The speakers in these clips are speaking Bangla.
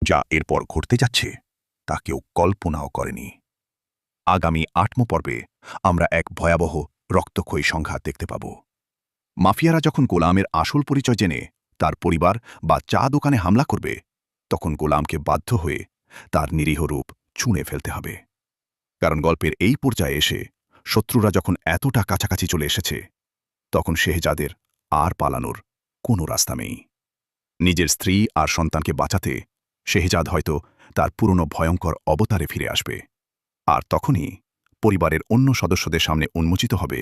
যা এরপর ঘটতে যাচ্ছে তা কেউ কল্পনাও করেনি। আগামী ৮ম পর্বে আমরা এক ভয়াবহ রক্তক্ষয়ী সংঘাত দেখতে পাব। মাফিয়ারা যখন গোলামের আসল পরিচয় জেনে তার পরিবার বা চা দোকানে হামলা করবে, তখন গোলামকে বাধ্য হয়ে তার নিরীহ রূপ ছুঁড়ে ফেলতে হবে। কারণ গল্পের এই পর্যায়ে এসে শত্রুরা যখন এতটা কাছাকাছি চলে এসেছে, তখন শেহজাদের আর পালানোর কোনো রাস্তা নেই। নিজের স্ত্রী আর সন্তানকে বাঁচাতে শেহজাদ হয়তো তার পুরনো ভয়ঙ্কর অবতারে ফিরে আসবে। আর তখনই পরিবারের অন্য সদস্যদের সামনে উন্মোচিত হবে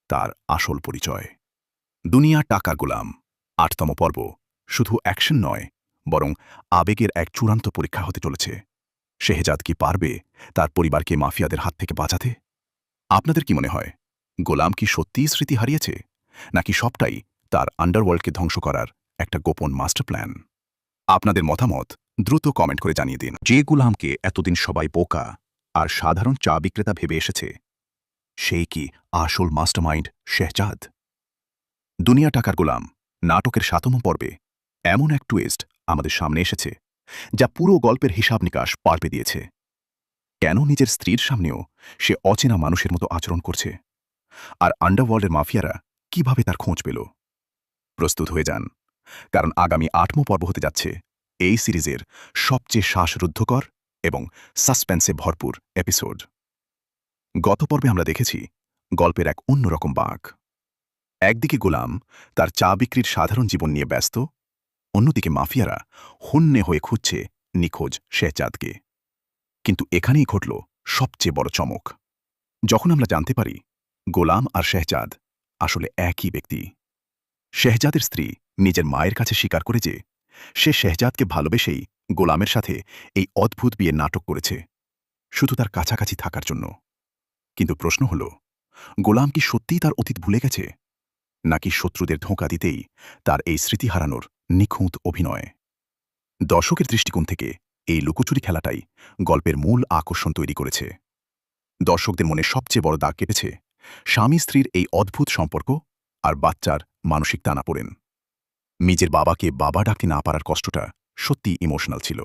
তার আসল পরিচয়। দুনিয়া টাকার গোলাম ৮তম পর্ব শুধু অ্যাকশন নয়, বরং আবেগের এক চূড়ান্ত পরীক্ষা হতে চলেছে। শেহজাদ কি পারবে তার পরিবারকে মাফিয়াদের হাত থেকে বাঁচাতে? আপনাদের কি মনে হয়, গোলাম কি সত্যিই স্মৃতি হারিয়েছে, নাকি সবটাই তার আন্ডারওয়ার্ল্ডকে ধ্বংস করার একটা গোপন মাস্টার প্ল্যান? আপনাদের মতামত দ্রুত কমেন্ট করে জানিয়ে দিন। যে গোলামকে এতদিন সবাই বোকা আর সাধারণ চা বিক্রেতা ভেবে এসেছে, সেই কি আসল মাস্টারমাইন্ড শেহজাদ? দুনিয়া টাকার গোলাম নাটকের ৭ম পর্বে এমন এক টুইস্ট আমাদের সামনে এসেছে যা পুরো গল্পের হিসাব নিকাশ পাল্টে দিয়েছে। কেন নিজের স্ত্রীর সামনেও সে অচেনা মানুষের মতো আচরণ করছে, আর আন্ডারওয়ার্ল্ডের মাফিয়ারা কিভাবে তার খোঁজ পেল? প্রস্তুত হয়ে যান, কারণ আগামী ৮ম পর্ব হতে যাচ্ছে এই সিরিজের সবচেয়ে শ্বাসরুদ্ধকর এবং সাসপেন্সে ভরপুর এপিসোড। গত পর্বে আমরা দেখেছি গল্পের এক অন্যরকম বাঁক। একদিকে গোলাম তার চা বিক্রির সাধারণ জীবন নিয়ে ব্যস্ত, অন্যদিকে মাফিয়ারা হন্যে হয়ে খুঁজছে নিখোঁজ শেহজাদকে। কিন্তু এখানেই ঘটল সবচেয়ে বড় চমক, যখন আমরা জানতে পারি গোলাম আর শেহজাদ আসলে একই ব্যক্তি। শেহজাদের স্ত্রী নিজের মায়ের কাছে স্বীকার করে যে সে শেহজাদকে ভালোবেসেই গোলামের সাথে এই অদ্ভুত বিয়ের নাটক করেছে, শুধু তার কাছাকাছি থাকার জন্য। কিন্তু প্রশ্ন হল, গোলাম কি সত্যিই তার অতীত ভুলে গেছে, নাকি শত্রুদের ধোঁকা দিতেই তার এই স্মৃতি হারানোর নিখুঁত অভিনয়? দর্শকের দৃষ্টিকোণ থেকে এই লুকোচুরি খেলাটাই গল্পের মূল আকর্ষণ তৈরি করেছে। দর্শকদের মনে সবচেয়ে বড় দাগ কেটেছে স্বামী স্ত্রীর এই অদ্ভুত সম্পর্ক আর বাচ্চার মানসিক টানাপোড়েন। নিজের বাবাকে বাবা ডাকতে না পারার কষ্টটা সত্যি ইমোশনাল ছিল।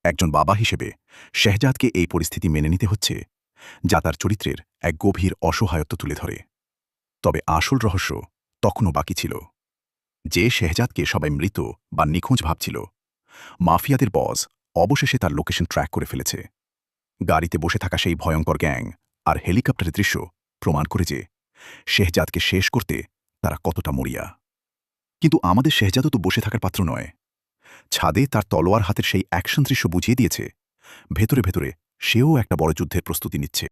একজন বাবা হিসেবে শেহজাদকে এই পরিস্থিতি মেনে নিতে হচ্ছে, যা তার চরিত্রের এক গভীর অসহায়ত্ব তুলে ধরে। তবে আসল রহস্য তখনও বাকি ছিল। যে শেহজাদকে সবাই মৃত বা নিখোঁজ ভাবছিল, মাফিয়াদের বস অবশেষে তার লোকেশন ট্র্যাক করে ফেলেছে। গাড়িতে বসে থাকা সেই ভয়ঙ্কর গ্যাং আর হেলিকপ্টারের দৃশ্য প্রমাণ করে যে শেহজাদকে শেষ করতে তারা কতটা মরিয়া। কিন্তু আমাদের শেহজাদও তো বসে থাকার পাত্র নয়। ছাদে তার তলোয়ার হাতের সেই অ্যাকশন দৃশ্য বুঝিয়ে দিয়েছে ভেতরে ভেতরে সেও একটা বড় যুদ্ধের প্রস্তুতি নিচ্ছে।